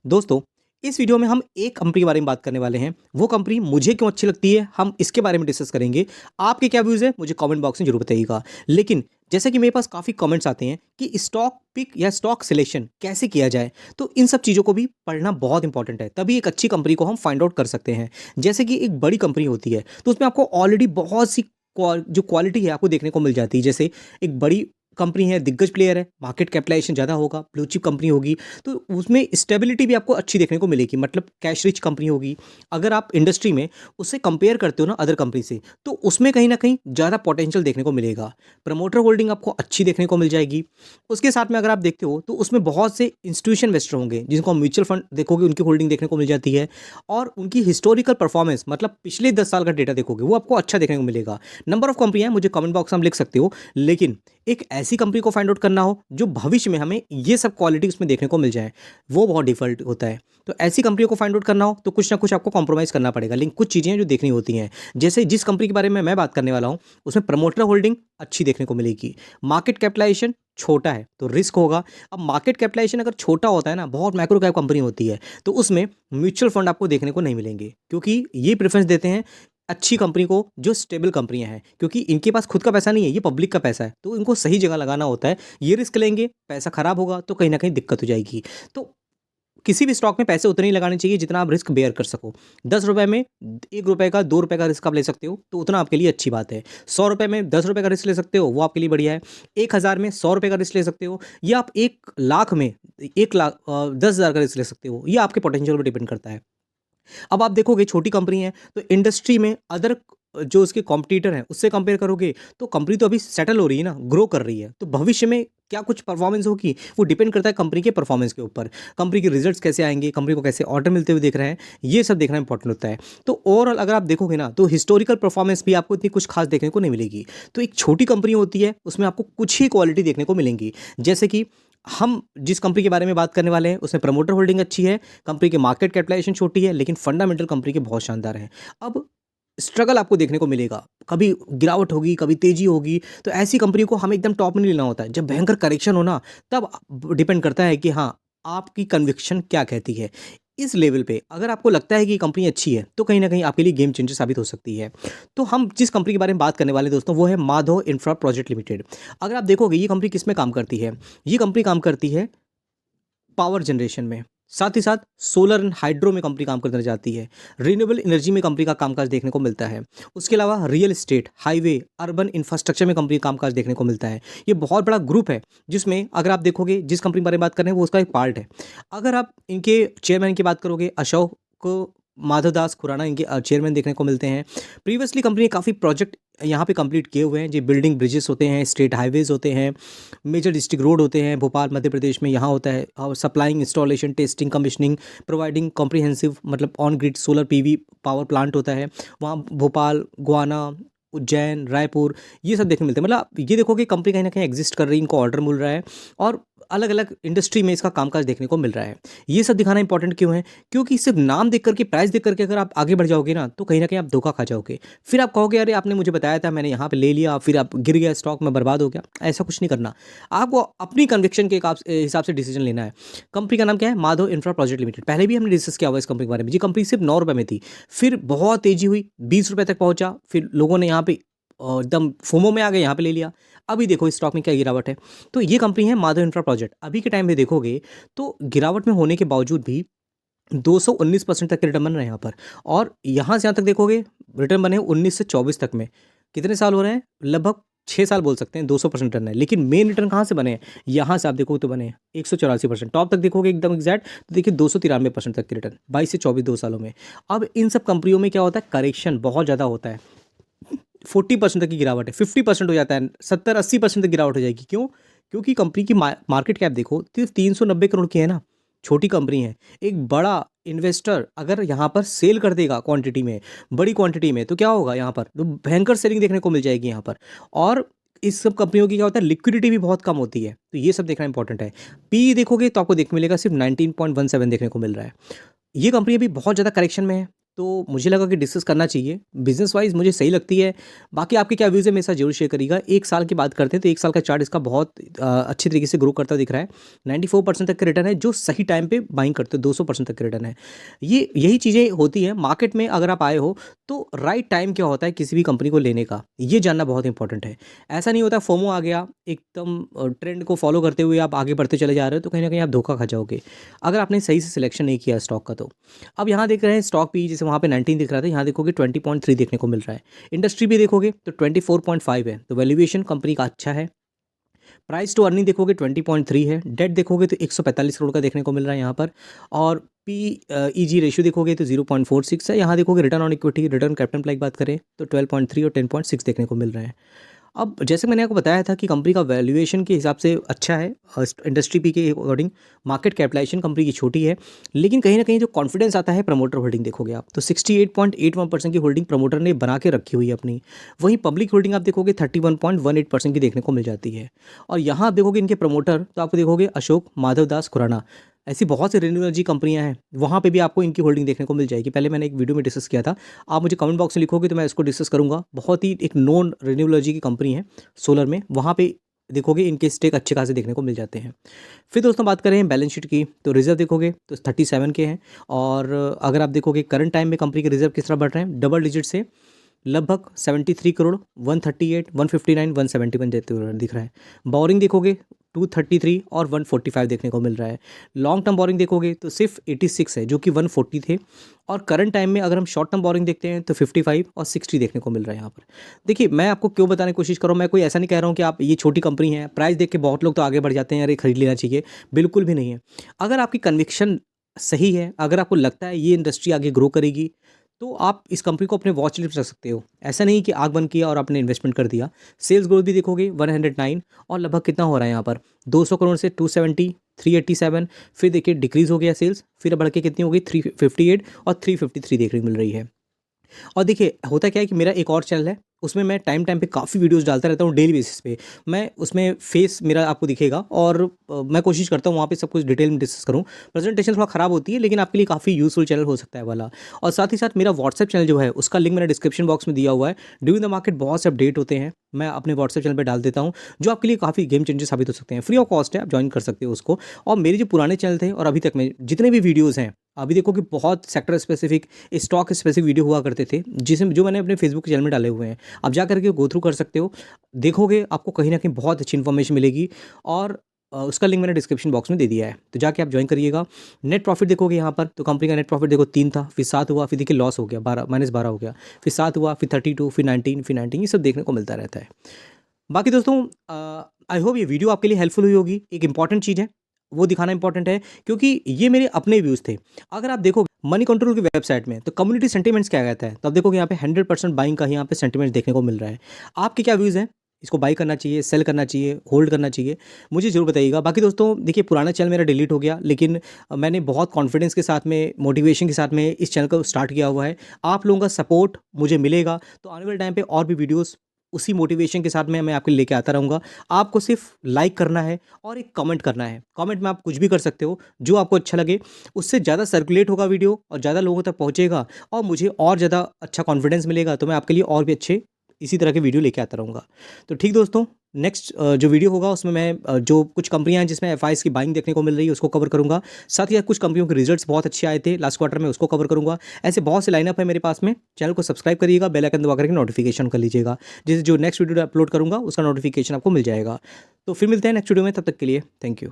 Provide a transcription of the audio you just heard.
दोस्तों, इस वीडियो में हम एक कंपनी के बारे में बात करने वाले हैं। वो कंपनी मुझे क्यों अच्छी लगती है, हम इसके बारे में डिस्कस करेंगे। आपके क्या व्यूज़ हैं, मुझे कमेंट बॉक्स में ज़रूर बताइएगा। लेकिन जैसे कि मेरे पास काफ़ी कमेंट्स आते हैं कि स्टॉक पिक या स्टॉक सिलेक्शन कैसे किया जाए, तो इन सब चीज़ों को भी पढ़ना बहुत इंपॉर्टेंट है। तभी एक अच्छी कंपनी को हम फाइंड आउट कर सकते हैं। जैसे कि एक बड़ी कंपनी होती है, तो उसमें आपको ऑलरेडी बहुत सी जो क्वालिटी है आपको देखने को मिल जाती है। जैसे एक बड़ी कंपनी है, दिग्गज प्लेयर है, मार्केट कैपिटलाइजेशन ज़्यादा होगा, ब्लू चिप कंपनी होगी, तो उसमें स्टेबिलिटी भी आपको अच्छी देखने को मिलेगी, मतलब कैश रिच कंपनी होगी। अगर आप इंडस्ट्री में उससे कंपेयर करते हो ना अदर कंपनी से, तो उसमें कहीं न कहीं ज़्यादा पोटेंशियल देखने को मिलेगा। प्रमोटर होल्डिंग आपको अच्छी देखने को मिल जाएगी। उसके साथ में अगर आप देखते हो, तो उसमें बहुत से इंस्टीट्यूशन इन्वेस्टर होंगे, जिनको आप म्यूचुअल फंड देखोगे, उनकी होल्डिंग देखने को मिल जाती है और उनकी हिस्टोरिकल परफॉर्मेंस मतलब पिछले 10 साल का डेटा देखोगे, वो आपको अच्छा देखने को मिलेगा। नंबर ऑफ कंपनियाँ मुझे कमेंट बॉक्स में आप लिख सकते हो, लेकिन एक ऐसी कंपनी को फाइंड आउट करना हो जो भविष्य में हमें ये सब क्वालिटी उसमें देखने को मिल जाए, वो बहुत डिफॉल्ट होता है। तो ऐसी कंपनियों को फाइंड आउट करना हो तो कुछ ना कुछ आपको कॉम्प्रोमाइज़ करना पड़ेगा, लेकिन कुछ चीज़ें हैं जो देखनी होती हैं। जैसे जिस कंपनी के बारे में मैं बात करने वाला हूँ, उसमें प्रमोटर होल्डिंग अच्छी देखने को मिलेगी। मार्केट कैपिटलाइजेशन छोटा है तो रिस्क होगा। अब मार्केट कैपिटलाइजेशन अगर छोटा होता है ना, बहुत माइक्रो कैप कंपनी होती है, तो उसमें म्यूचुअल फंड आपको देखने को नहीं मिलेंगे, क्योंकि ये प्रेफरेंस देते हैं अच्छी कंपनी को जो स्टेबल कंपनियां हैं, क्योंकि इनके पास खुद का पैसा नहीं है, ये पब्लिक का पैसा है, तो इनको सही जगह लगाना होता है। ये रिस्क लेंगे, पैसा खराब होगा तो कहीं ना कहीं दिक्कत हो जाएगी। तो किसी भी स्टॉक में पैसे उतने ही लगाने चाहिए जितना आप रिस्क बेयर कर सको। 10 रुपए में 1 रुपए का 2 रुपए का रिस्क आप ले सकते हो, तो उतना आपके लिए अच्छी बात है। 100 रुपए में 10 रुपए का रिस्क ले सकते हो, वो आपके लिए बढ़िया है। 1,000 में 100 रुपए का रिस्क ले सकते हो, या आप 1 लाख में 1 लाख 10,000 का रिस्क ले सकते हो। ये आपके पोटेंशियल पर डिपेंड करता है। अब आप देखोगे छोटी कंपनी है, तो इंडस्ट्री में अदर जो उसके कॉम्पिटिटर हैं उससे कंपेयर करोगे, तो कंपनी तो अभी सेटल हो रही है ना, ग्रो कर रही है, तो भविष्य में क्या कुछ परफॉर्मेंस होगी वो डिपेंड करता है कंपनी के परफॉर्मेंस के ऊपर। कंपनी के रिजल्ट्स कैसे आएंगे, कंपनी को कैसे ऑर्डर मिलते हुए देख रहे हैं, ये सब देखना इंपॉर्टेंट होता है। तो ओवरऑल अगर आप देखोगे ना, तो हिस्टोरिकल परफॉर्मेंस भी आपको इतनी कुछ खास देखने को नहीं मिलेगी। तो एक छोटी कंपनी होती है, उसमें आपको कुछ ही क्वालिटी देखने को मिलेंगी। जैसे कि हम जिस कंपनी के बारे में बात करने वाले हैं, उसमें प्रमोटर होल्डिंग अच्छी है, कंपनी की मार्केट कैपिटलाइजेशन छोटी है, लेकिन फंडामेंटल कंपनी के बहुत शानदार हैं। अब स्ट्रगल आपको देखने को मिलेगा, कभी गिरावट होगी, कभी तेजी होगी, तो ऐसी कंपनी को हमें एकदम टॉप में नहीं लेना होता है। जब भयंकर करेक्शन हो ना, तब डिपेंड करता है कि हाँ, आपकी कन्विक्शन क्या कहती है। इस लेवल पे अगर आपको लगता है कि ये कंपनी अच्छी है, तो कहीं ना कहीं आपके लिए गेम चेंजर साबित हो सकती है। तो हम जिस कंपनी के बारे में बात करने वाले हैं दोस्तों, वो है माधव इंफ्रा प्रोजेक्ट लिमिटेड। अगर आप देखोगे ये कंपनी किस में काम करती है, ये कंपनी काम करती है पावर जनरेशन में, साथ ही साथ सोलर एंड हाइड्रो में कंपनी काम करने जाती है। रिन्यूएबल एनर्जी में कंपनी का कामकाज देखने को मिलता है। उसके अलावा real estate, highway, urban infrastructure में कंपनी का कामकाज देखने को मिलता है। ये बहुत बड़ा ग्रुप है, जिसमें अगर आप देखोगे जिस कंपनी के बारे में बात कर रहे हैं वो उसका एक पार्ट है। अगर आप इनके चेयरमैन की बात करोगे, अशोक माधवदास खुराना इनके चेयरमैन देखने को मिलते हैं। प्रीवियसली कंपनी ने काफ़ी प्रोजेक्ट यहाँ पे कंप्लीट किए हुए हैं, जो बिल्डिंग ब्रिजेस होते हैं, स्टेट हाईवेज होते हैं, मेजर डिस्ट्रिक्ट रोड होते हैं, भोपाल मध्य प्रदेश में यहाँ होता है, और supplying, installation, testing, commissioning, providing comprehensive मतलब on grid solar PV power plant होता है वहाँ भोपाल, गोवाना, उज्जैन, रायपुर, ये सब देखने मिलते हैं। मतलब ये देखो कि कंपनी कहीं ना कहीं एग्जिस्ट कर रही है, इनको ऑर्डर मिल रहा है और अलग अलग इंडस्ट्री में इसका कामकाज देखने को मिल रहा है। ये सब दिखाना इंपॉर्टेंट क्यों है, क्योंकि सिर्फ नाम देख करके, प्राइस देख करके अगर आप आगे बढ़ जाओगे ना, तो कहीं ना कहीं आप धोखा खा जाओगे। फिर आप कहोगे अरे आपने मुझे बताया था, मैंने यहाँ पे ले लिया, फिर आप गिर गया, स्टॉक में बर्बाद हो गया। ऐसा कुछ नहीं करना, आपको अपनी कन्विक्शन के हिसाब से डिसीजन लेना है। कंपनी का नाम क्या है, माधव इंफ्रा प्रोजेक्ट लिमिटेड। पहले भी हमने डिस्कस किया हुआ इस कंपनी के बारे में। जी कंपनी सिर्फ 9 रुपये में थी, फिर बहुत तेजी हुई, 20 रुपये तक पहुंचा, फिर लोगों ने यहाँ पे एकदम फोमो में आ गए, यहाँ पे ले लिया। अभी देखो स्टॉक में क्या गिरावट है। तो ये कंपनी है माधव इंफ्रा प्रोजेक्ट। अभी के टाइम में देखोगे तो गिरावट में होने के बावजूद भी 219% तक के रिटर्न बन रहे हैं यहाँ पर। और यहाँ से यहाँ तक देखोगे रिटर्न बने 19 से 24 तक में कितने साल हो रहे हैं, लगभग 6 साल बोल सकते हैं, 200% रिटर्न है। लेकिन मेन रिटर्न कहाँ से बने हैं, यहाँ से आप देखो तो बने हैं 184%। टॉप तक देखोगे एकदम एग्जैक्ट, तो देखिए 293% तक के रिटर्न 22 से 24 2 सालों में। अब इन सब कंपनियों में क्या होता है, करेक्शन बहुत ज़्यादा होता है। 40% तक की गिरावट है, 50% हो जाता है, 70-80% तक गिरावट हो जाएगी। क्यों, क्योंकि कंपनी की मार्केट कैप देखो सिर्फ 390 करोड़ की है ना, छोटी कंपनी है। एक बड़ा इन्वेस्टर अगर यहाँ पर सेल कर देगा क्वांटिटी में, बड़ी क्वांटिटी में, तो क्या होगा यहाँ पर, तो भयंकर सेलिंग देखने को मिल जाएगी यहाँ पर। और इस सब कंपनियों की क्या होता है, लिक्विडिटी भी बहुत कम होती है, तो ये सब देखना इंपॉर्टेंट है। पी देखोगे तो आपको देखने मिलेगा सिर्फ 19.17 देखने को मिल रहा है। ये कंपनी अभी बहुत ज़्यादा करेक्शन में है, तो मुझे लगा कि डिस्कस करना चाहिए। बिज़नेस वाइज़ मुझे सही लगती है। बाकी आपके क्या व्यूज़ है मेरे साथ ज़रूर शेयर करिएगा। 1 साल की बात करते हैं तो 1 साल का चार्ट इसका बहुत अच्छी तरीके से ग्रो करता दिख रहा है। 94% तक का रिटर्न है, जो सही टाइम पे बाइंग करते हो 200% तक का रिटर्न है। ये यही चीज़ें होती हैं मार्केट में। अगर आप आए हो तो राइट टाइम क्या होता है किसी भी कंपनी को लेने का, ये जानना बहुत इंपॉर्टेंट है। ऐसा नहीं होता फोमो आ गया एकदम ट्रेंड को फॉलो करते हुए आप आगे बढ़ते चले जा रहे हो तो कहीं ना कहीं आप धोखा खा जाओगे अगर आपने सही से सिलेक्शन नहीं किया स्टॉक का। तो अब यहाँ देख रहे हैं स्टॉक पी जैसे वहाँ पे 19 दिख रहा था, यहाँ देखोगे 20.3 देखने को मिल रहा है। इंडस्ट्री भी देखोगे तो 24.5 है, तो वैल्यूएशन कंपनी का अच्छा है। प्राइस टू अर्निंग देखोगे 20.3 है। डेट देखोगे तो 145 करोड़ का देखने को मिल रहा है यहाँ पर। और पी ई जी रेशियो देखोगे तो 0.46 है। यहाँ देखोगे return on equity, return capital employed की बात करें तो 12.3 और 10.6 देखने को मिल रहे हैं। अब जैसे मैंने आपको बताया था कि कंपनी का वैल्यूएशन के हिसाब से अच्छा है, इंडस्ट्री पी के अकॉर्डिंग। मार्केट कैपिटलाइजेशन कंपनी की छोटी है, लेकिन कहीं ना कहीं जो कॉन्फिडेंस आता है प्रमोटर होल्डिंग देखोगे आप तो 68.81% की होल्डिंग प्रमोटर ने बना के रखी हुई है अपनी। वहीं पब्लिक होल्डिंग आप देखोगे 31.18% की देखने को मिल जाती है। और यहाँ आप देखोगे इनके प्रमोटर तो आपको देखोगे अशोक माधव दास खुराना। ऐसी बहुत सी रिन्यूएबल एनर्जी कंपनियां हैं, वहाँ पे भी आपको इनकी होल्डिंग देखने को मिल जाएगी। पहले मैंने एक वीडियो में डिस्कस किया था, आप मुझे कमेंट बॉक्स में लिखोगे तो मैं इसको डिस्कस करूँगा। बहुत ही एक नॉन रिन्यूएबल एनर्जी की कंपनी है सोलर में, वहाँ पे देखोगे इनके स्टेक अच्छे खासे देखने को मिल जाते हैं। फिर दोस्तों बात करें बैलेंस शीट की तो रिजर्व देखोगे तो 37 के हैं। और अगर आप देखोगे करंट टाइम में कंपनी के रिजर्व किस तरह बढ़ रहे हैं, डबल डिजिट से लगभग 73 करोड़, 138, 159, 171 देते हुए दिख रहा है। बोरिंग देखोगे 233 और 145 देखने को मिल रहा है। लॉन्ग टर्म बोरिंग देखोगे तो सिर्फ 86 है, जो कि 140 थे। और करंट टाइम में अगर हम शॉर्ट टर्म बोरिंग देखते हैं तो 55 और 60 देखने को मिल रहा है यहाँ पर। देखिए मैं आपको क्यों बताने की कोशिश कर रहा हूँ, मैं कोई ऐसा नहीं कह रहा हूँ कि आप ये छोटी कंपनी है, प्राइस देख के बहुत लोग तो आगे बढ़ जाते हैं, अरे खरीद लेना चाहिए, बिल्कुल भी नहीं है। अगर आपकी कन्विक्शन सही है, अगर आपको लगता है ये इंडस्ट्री आगे ग्रो करेगी, तो आप इस कंपनी को अपने वॉच लिस्ट रख सकते हो। ऐसा नहीं कि आग बंद किया और आपने इन्वेस्टमेंट कर दिया। सेल्स ग्रोथ भी देखोगे 109 और लगभग कितना हो रहा है यहाँ पर 200 करोड़ से 270, 387। फिर देखिए डिक्रीज हो गया सेल्स, फिर बढ़ के कितनी हो गई 358 और 353 देखने को मिल रही है। और देखिए होता क्या है कि मेरा एक और चैनल है, उसमें मैं टाइम टाइम पे काफ़ी वीडियोस डालता रहता हूँ डेली बेसिस पे। मैं उसमें फेस मेरा आपको दिखेगा और मैं कोशिश करता हूँ वहाँ पे सब कुछ डिटेल में डिस्कस करूँ। प्रेजेंटेशन थोड़ा ख़राब होती है, लेकिन आपके लिए काफ़ी यूजफुल चैनल हो सकता है वाला। और साथ ही साथ मेरा व्हाट्सएप चैनल जो है उसका लिंक मैंने डिस्क्रिप्शन बॉक्स में दिया हुआ है। ड्यूरिंग द मार्केट बहुत से अपडेट होते हैं, मैं अपने व्हाट्सएप चैनल पर डाल देता हूँ, जो आपके लिए काफ़ी गेम चेंजर साबित हो सकते हैं। फ्री ऑफ कॉस्ट है, आप ज्वाइन कर सकते हो उसको। और मेरे जो पुराने चैनल थे और अभी तक में जितने भी वीडियोज़ हैं, अभी देखो कि बहुत sector specific, stock specific video हुआ करते थे, जिसमें जो मैंने अपने फेसबुक चैनल में डाले हुए हैं। आप जा करके गो थ्रू कर सकते हो, देखोगे आपको कहीं ना कहीं बहुत अच्छी इन्फॉर्मेशन मिलेगी। और उसका लिंक मैंने डिस्क्रिप्शन बॉक्स में दे दिया है, तो जाके आप ज्वाइन करिएगा। नेट प्रॉफिट देखोगे यहाँ पर तो कंपनी का नेट प्रॉफिट देखो 3 था, फिर 7 हुआ, फिर देखिए लॉस हो गया -12 हो गया, फिर 7 हुआ, फिर 32, फिर 19, फिर 19, ये सब देखने को मिलता रहता है। बाकी दोस्तों आई होप ये वीडियो आपके लिए हेल्पफुल हुई होगी। एक इंपॉर्टेंट चीज़ है, वो दिखाना इंपॉर्टेंट है, क्योंकि ये मेरे अपने व्यूज़ थे। अगर आप देखोगे मनी कंट्रोल की वेबसाइट में तो कम्युनिटी सेंटिमेंट्स क्या कहता है, तो आप देखोगे यहाँ पे 100% बाइंग का यहाँ पे सेंटिमेंट देखने को मिल रहा है। आपके क्या व्यूज़ हैं, इसको बाई करना चाहिए, सेल करना चाहिए, होल्ड करना चाहिए, मुझे ज़रूर बताइएगा। बाकी दोस्तों देखिए पुराना चैनल मेरा डिलीट हो गया, लेकिन मैंने बहुत कॉन्फिडेंस के साथ में, मोटिवेशन के साथ में इस चैनल को स्टार्ट किया हुआ है। आप लोगों का सपोर्ट मुझे मिलेगा तो आने वाले टाइम पे और भी वीडियोस उसी मोटिवेशन के साथ में मैं आपके लिए लेके आता रहूँगा। आपको सिर्फ लाइक करना है और एक कमेंट करना है। कमेंट में आप कुछ भी कर सकते हो जो आपको अच्छा लगे, उससे ज़्यादा सर्कुलेट होगा वीडियो और ज़्यादा लोगों तक पहुँचेगा और मुझे और ज़्यादा अच्छा कॉन्फिडेंस मिलेगा, तो मैं आपके लिए और भी अच्छे इसी तरह के वीडियो लेके आता रहूँगा। तो ठीक दोस्तों, नेक्स्ट जो वीडियो होगा उसमें मैं जो कुछ कंपनियां हैं जिसमें एफआईज की बाइंग देखने को मिल रही है उसको कवर करूंगा। साथ ही साथ कुछ कंपनियों के रिजल्ट्स बहुत अच्छे आए थे लास्ट क्वार्टर में, उसको कवर करूंगा। ऐसे बहुत से लाइनअप है मेरे पास में। चैनल को सब्सक्राइब करिएगा, बेल आइकन दबा करके नोटिफिकेशन कर लीजिएगा, जिससे जो नेक्स्ट वीडियो अपलोड करूंगा उसका नोटिफिकेशन आपको मिल जाएगा। तो फिर मिलते हैं नेक्स्ट वीडियो में, तब तक के लिए थैंक यू।